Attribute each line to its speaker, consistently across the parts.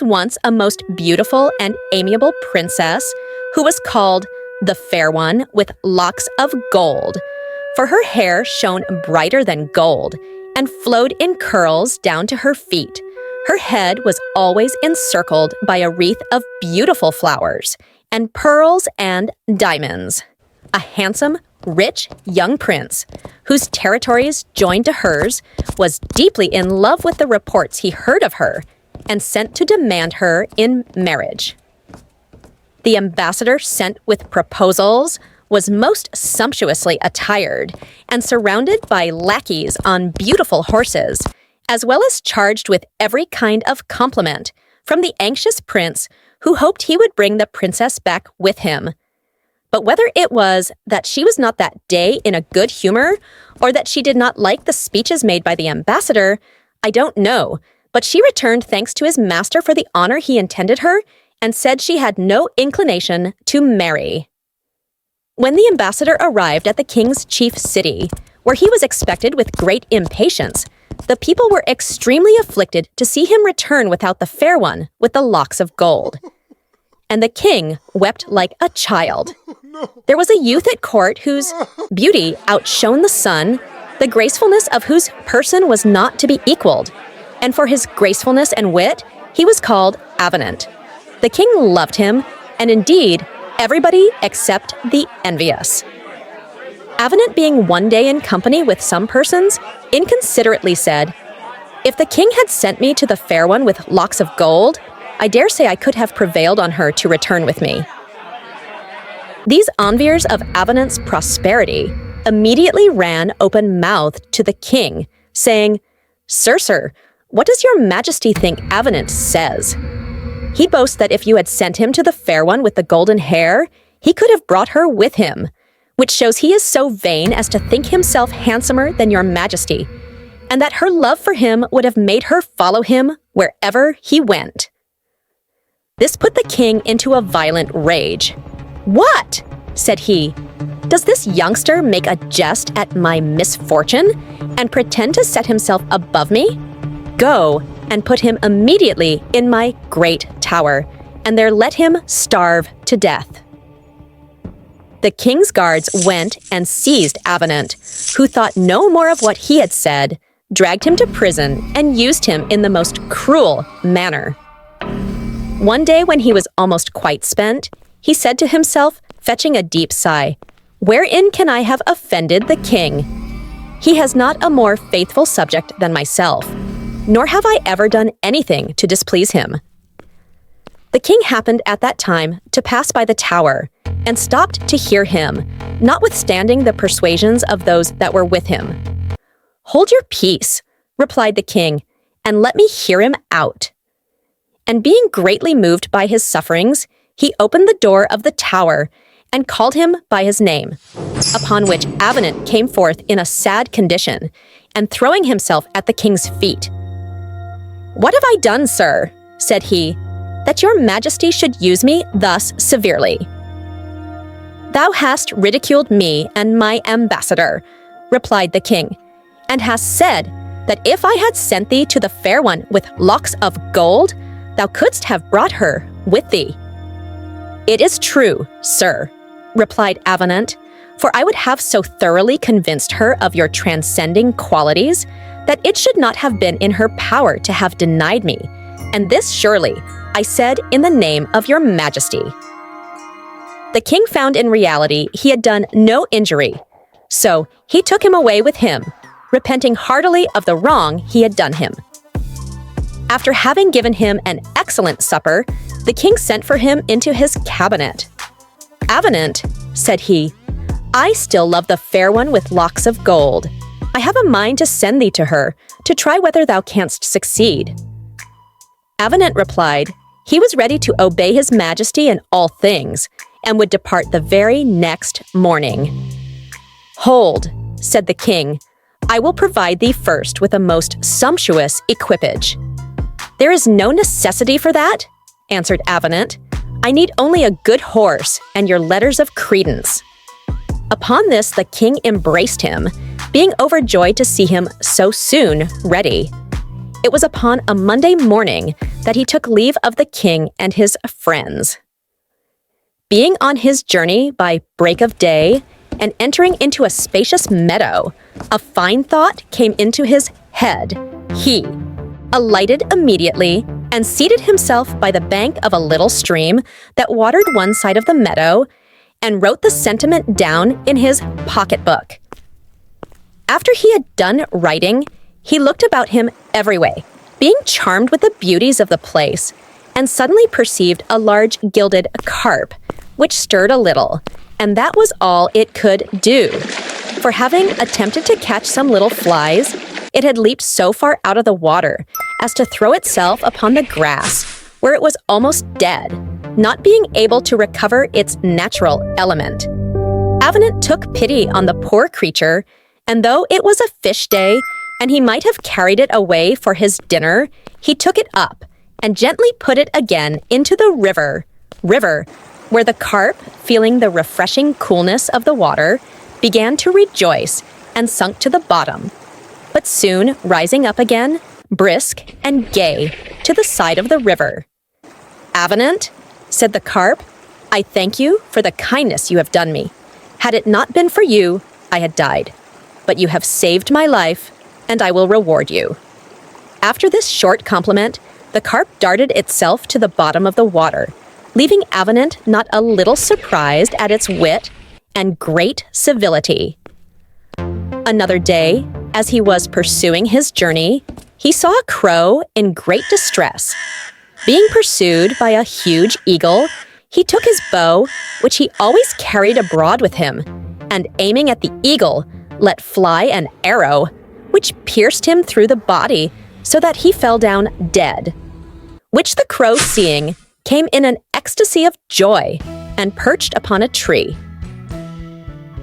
Speaker 1: was once a most beautiful and amiable princess who was called the Fair One with Locks of Gold, for her hair shone brighter than gold and flowed in curls down to her feet. Her head was always encircled by a wreath of beautiful flowers and pearls and diamonds. A handsome, rich young prince, whose territories joined to hers, was deeply in love with the reports he heard of her and sent to demand her in marriage. The ambassador sent with proposals was most sumptuously attired and surrounded by lackeys on beautiful horses, as well as charged with every kind of compliment from the anxious prince who hoped he would bring the princess back with him. But whether it was that she was not that day in a good humor or that she did not like the speeches made by the ambassador, I don't know, but she returned thanks to his master for the honor he intended her and said she had no inclination to marry. When the ambassador arrived at the king's chief city, where he was expected with great impatience, the people were extremely afflicted to see him return without the Fair One with the locks of gold. And the king wept like a child. There was a youth at court whose beauty outshone the sun, the gracefulness of whose person was not to be equaled, and for his gracefulness and wit, he was called Avenant. The king loved him, and indeed, everybody except the envious. Avenant, being one day in company with some persons, inconsiderately said, "If the king had sent me to the Fair One with locks of gold, I dare say I could have prevailed on her to return with me." These enviers of Avenant's prosperity immediately ran open-mouthed to the king, saying, Sir, what does your majesty think Avenant says? He boasts that if you had sent him to the Fair One with the golden hair, he could have brought her with him, which shows he is so vain as to think himself handsomer than your majesty, and that her love for him would have made her follow him wherever he went." This put the king into a violent rage. "What?" said he. "Does this youngster make a jest at my misfortune and pretend to set himself above me? Go and put him immediately in my great tower, and there let him starve to death." The king's guards went and seized Avenant, who thought no more of what he had said, dragged him to prison, and used him in the most cruel manner. One day when he was almost quite spent, he said to himself, fetching a deep sigh, "Wherein can I have offended the king? He has not a more faithful subject than myself, nor have I ever done anything to displease him." The king happened at that time to pass by the tower, and stopped to hear him, notwithstanding the persuasions of those that were with him. "Hold your peace," replied the king, "and let me hear him out." And being greatly moved by his sufferings, he opened the door of the tower and called him by his name, upon which Avenant came forth in a sad condition, and throwing himself at the king's feet. "What have I done, sir," said he, "that your majesty should use me thus severely?" "Thou hast ridiculed me and my ambassador," replied the king, "and hast said that if I had sent thee to the Fair One with locks of gold, thou couldst have brought her with thee." "It is true, sir," replied Avenant, "for I would have so thoroughly convinced her of your transcending qualities that it should not have been in her power to have denied me, and this surely I said in the name of your majesty." The king found in reality he had done no injury, so he took him away with him, repenting heartily of the wrong he had done him. After having given him an excellent supper, the king sent for him into his cabinet. "Avenant," said he, "I still love the Fair One with locks of gold. I have a mind to send thee to her, to try whether thou canst succeed." Avenant replied, he was ready to obey his majesty in all things, and would depart the very next morning. "Hold," said the king, "I will provide thee first with a most sumptuous equipage." "There is no necessity for that," answered Avenant. "I need only a good horse and your letters of credence." Upon this the king embraced him, being overjoyed to see him so soon ready. It was upon a Monday morning that he took leave of the king and his friends. Being on his journey by break of day and entering into a spacious meadow, a fine thought came into his head. He alighted immediately and seated himself by the bank of a little stream that watered one side of the meadow and wrote the sentiment down in his pocketbook. After he had done writing, he looked about him every way, being charmed with the beauties of the place, and suddenly perceived a large gilded carp, which stirred a little, and that was all it could do. For having attempted to catch some little flies, it had leaped so far out of the water as to throw itself upon the grass, where it was almost dead, not being able to recover its natural element. Avenant took pity on the poor creature, and though it was a fish day, and he might have carried it away for his dinner, he took it up and gently put it again into the river, where the carp, feeling the refreshing coolness of the water, began to rejoice and sunk to the bottom, but soon rising up again, brisk and gay, to the side of the river. "Avenant," said the carp, "I thank you for the kindness you have done me. Had it not been for you, I had died. But you have saved my life, and I will reward you." After this short compliment, the carp darted itself to the bottom of the water, leaving Avenant not a little surprised at its wit and great civility. Another day, as he was pursuing his journey, he saw a crow in great distress. Being pursued by a huge eagle, he took his bow, which he always carried abroad with him, and aiming at the eagle, let fly an arrow, which pierced him through the body, so that he fell down dead. Which the crow, seeing, came in an ecstasy of joy, and perched upon a tree.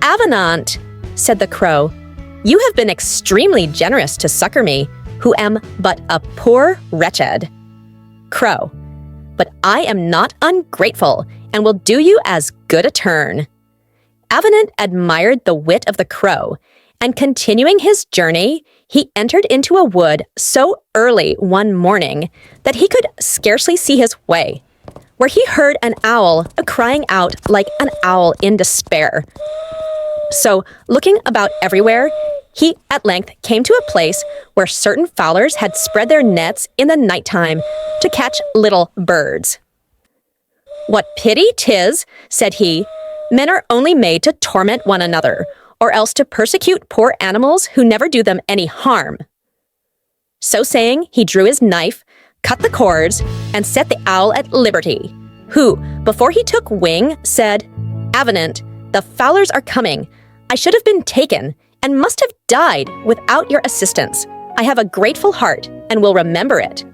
Speaker 1: "Avenant," said the crow, "you have been extremely generous to succor me, who am but a poor wretched." Crow, "But I am not ungrateful, and will do you as good a turn." Avenant admired the wit of the crow, and continuing his journey, he entered into a wood so early one morning that he could scarcely see his way, where he heard an owl crying out like an owl in despair. So, looking about everywhere, he at length came to a place where certain fowlers had spread their nets in the nighttime to catch little birds. "What pity 'tis," said he, "men are only made to torment one another, or else to persecute poor animals who never do them any harm." So saying, he drew his knife, cut the cords, and set the owl at liberty, who, before he took wing, said, "Avenant, the fowlers are coming. I should have been taken, and must have died without your assistance. I have a grateful heart, and will remember it."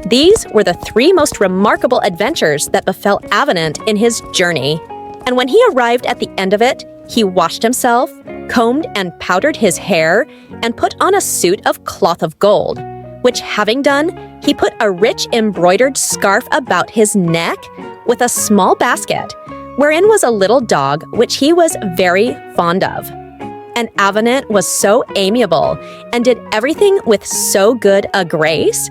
Speaker 1: These were the 3 most remarkable adventures that befell Avenant in his journey, and when he arrived at the end of it, he washed himself, combed and powdered his hair, and put on a suit of cloth of gold, which having done, he put a rich embroidered scarf about his neck with a small basket, wherein was a little dog which he was very fond of. And Avenant was so amiable, and did everything with so good a grace,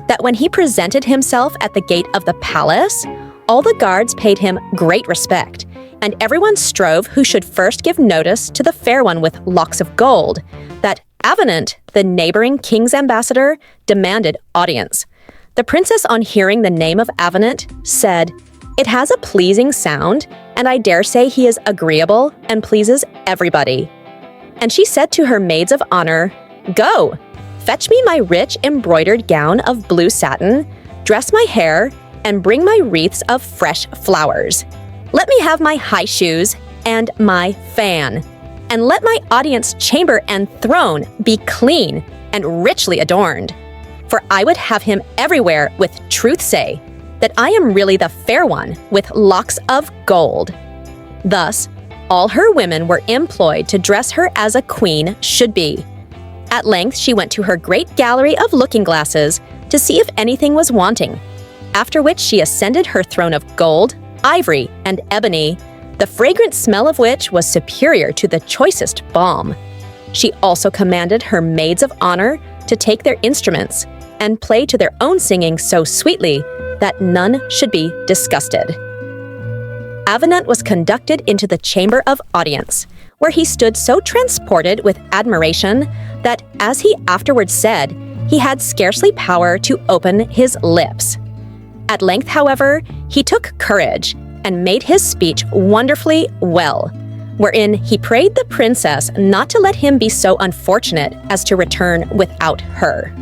Speaker 1: that when he presented himself at the gate of the palace, all the guards paid him great respect, and everyone strove who should first give notice to the fair one with locks of gold, that Avenant, the neighboring king's ambassador, demanded audience. The princess, on hearing the name of Avenant, said, "It has a pleasing sound, and I dare say he is agreeable and pleases everybody." And she said to her maids of honor, "Go, fetch me my rich embroidered gown of blue satin, dress my hair, and bring my wreaths of fresh flowers. Let me have my high shoes and my fan, and let my audience chamber and throne be clean and richly adorned. For I would have him everywhere with truth say that I am really the fair one with locks of gold." Thus, all her women were employed to dress her as a queen should be. At length she went to her great gallery of looking-glasses to see if anything was wanting, after which she ascended her throne of gold, ivory, and ebony, the fragrant smell of which was superior to the choicest balm. She also commanded her maids of honor to take their instruments and play to their own singing so sweetly that none should be disgusted. Avenant was conducted into the chamber of audience, where he stood so transported with admiration that, as he afterwards said, he had scarcely power to open his lips. At length, however, he took courage and made his speech wonderfully well, wherein he prayed the princess not to let him be so unfortunate as to return without her.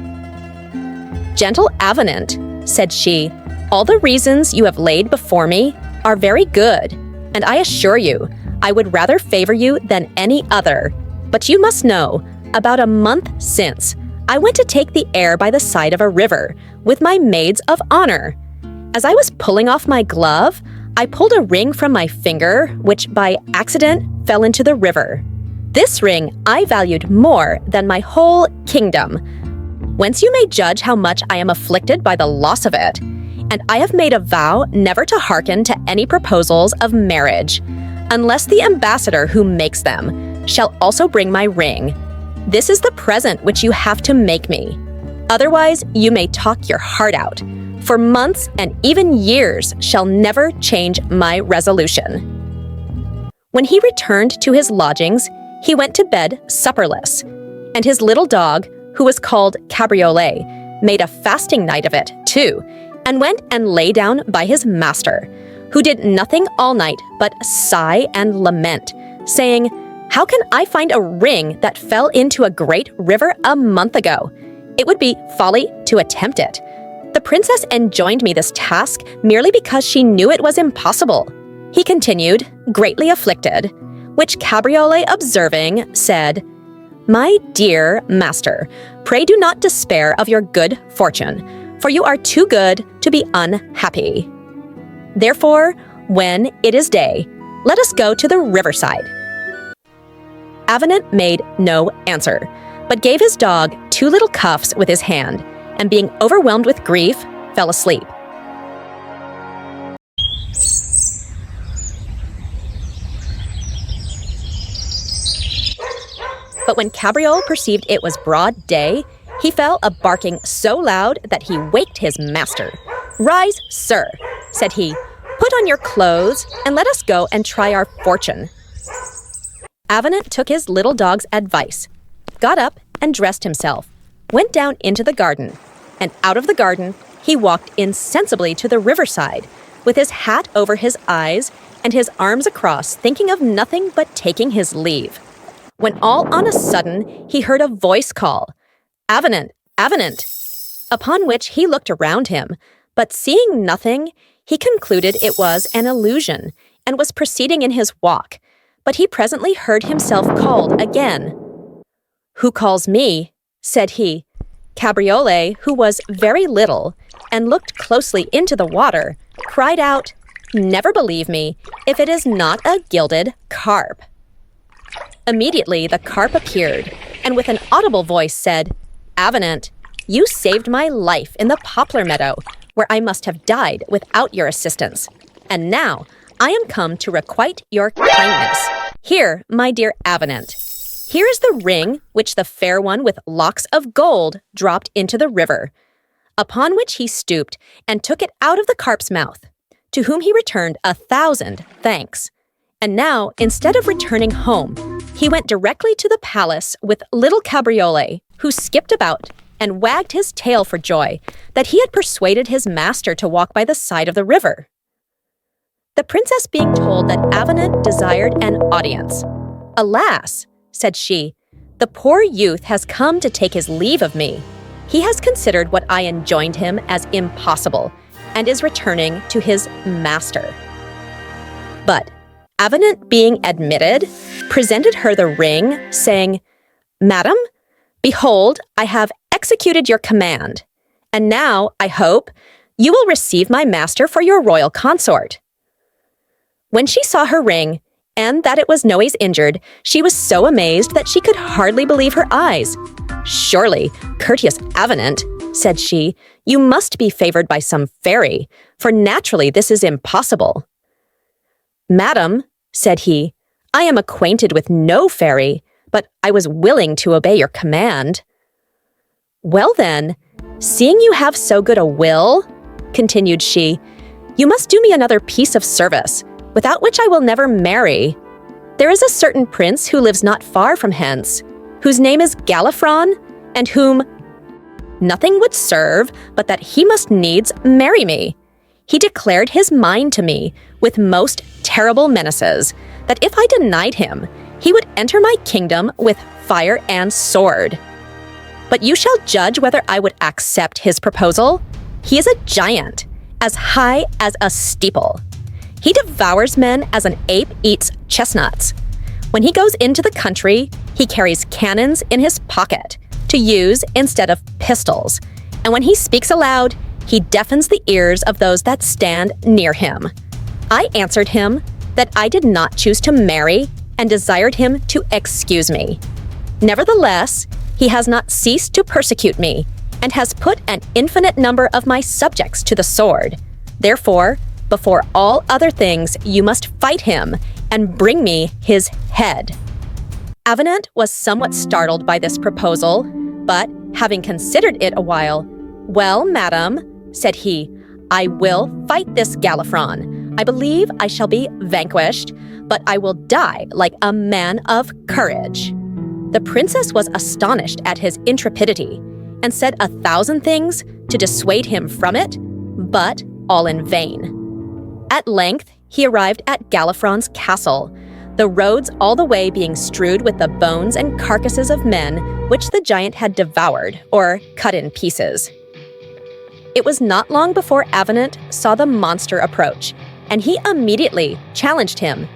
Speaker 1: "Gentle Avenant," said she, "all the reasons you have laid before me are very good, and I assure you, I would rather favor you than any other. But you must know, about a month since, I went to take the air by the side of a river with my maids of honor. As I was pulling off my glove, I pulled a ring from my finger, which by accident fell into the river. This ring I valued more than my whole kingdom, whence you may judge how much I am afflicted by the loss of it. And I have made a vow never to hearken to any proposals of marriage, unless the ambassador who makes them shall also bring my ring. This is the present which you have to make me. Otherwise, you may talk your heart out, for months and even years shall never change my resolution." When he returned to his lodgings, he went to bed supperless, and his little dog, who was called Cabriolet, made a fasting night of it, too, and went and lay down by his master, who did nothing all night but sigh and lament, saying, "How can I find a ring that fell into a great river a month ago? It would be folly to attempt it. The princess enjoined me this task merely because she knew it was impossible," he continued, greatly afflicted, which Cabriolet observing, said, "My dear master, pray do not despair of your good fortune, for you are too good to be unhappy. Therefore, when it is day, let us go to the riverside." Avenant made no answer, but gave his dog 2 little cuffs with his hand, and being overwhelmed with grief, fell asleep. But when Cabriole perceived it was broad day, he fell a barking so loud that he waked his master. "Rise, sir," said he, "put on your clothes, and let us go and try our fortune." Avenant took his little dog's advice, got up and dressed himself, went down into the garden, and out of the garden he walked insensibly to the riverside, with his hat over his eyes and his arms across, thinking of nothing but taking his leave. When all on a sudden he heard a voice call, "Avenant, Avenant," upon which he looked around him, but seeing nothing, he concluded it was an illusion, and was proceeding in his walk, but he presently heard himself called again. "Who calls me?" said he. Cabriolet, who was very little, and looked closely into the water, cried out, "Never believe me, if it is not a gilded carp." Immediately the carp appeared, and with an audible voice said, "Avenant, you saved my life in the poplar meadow, where I must have died without your assistance, and now I am come to requite your kindness. Here, my dear Avenant, here is the ring which the fair one with locks of gold dropped into the river," upon which he stooped and took it out of the carp's mouth, to whom he returned 1,000 thanks. And now, instead of returning home, he went directly to the palace with little Cabriolet, who skipped about and wagged his tail for joy that he had persuaded his master to walk by the side of the river. The princess being told that Avenant desired an audience, "Alas," said she, "the poor youth has come to take his leave of me. He has considered what I enjoined him as impossible, and is returning to his master." But Avenant, being admitted, presented her the ring, saying, "Madam, behold, I have executed your command, and now, I hope, you will receive my master for your royal consort." When she saw her ring, and that it was noways injured, she was so amazed that she could hardly believe her eyes. "Surely, courteous Avenant," said she, "you must be favored by some fairy, for naturally this is impossible." "Madam," said he, "I am acquainted with no fairy, but I was willing to obey your command." "Well then, seeing you have so good a will," continued she, "you must do me another piece of service, without which I will never marry. There is a certain prince who lives not far from hence, whose name is Gallifron, and whom nothing would serve but that he must needs marry me. He declared his mind to me, with most terrible menaces, that if I denied him, he would enter my kingdom with fire and sword. But you shall judge whether I would accept his proposal. He is a giant, as high as a steeple. He devours men as an ape eats chestnuts. When he goes into the country, he carries cannons in his pocket to use instead of pistols, and when he speaks aloud, he deafens the ears of those that stand near him. I answered him that I did not choose to marry and desired him to excuse me. Nevertheless, he has not ceased to persecute me and has put an infinite number of my subjects to the sword. Therefore, before all other things, you must fight him and bring me his head." Avenant was somewhat startled by this proposal, but having considered it a while, "Well, madam," said he, "I will fight this Gallifron. I believe I shall be vanquished, but I will die like a man of courage." The princess was astonished at his intrepidity and said 1,000 things to dissuade him from it, but all in vain. At length, he arrived at Gallifron's castle, the roads all the way being strewed with the bones and carcasses of men which the giant had devoured or cut in pieces. It was not long before Avenant saw the monster approach, and he immediately challenged him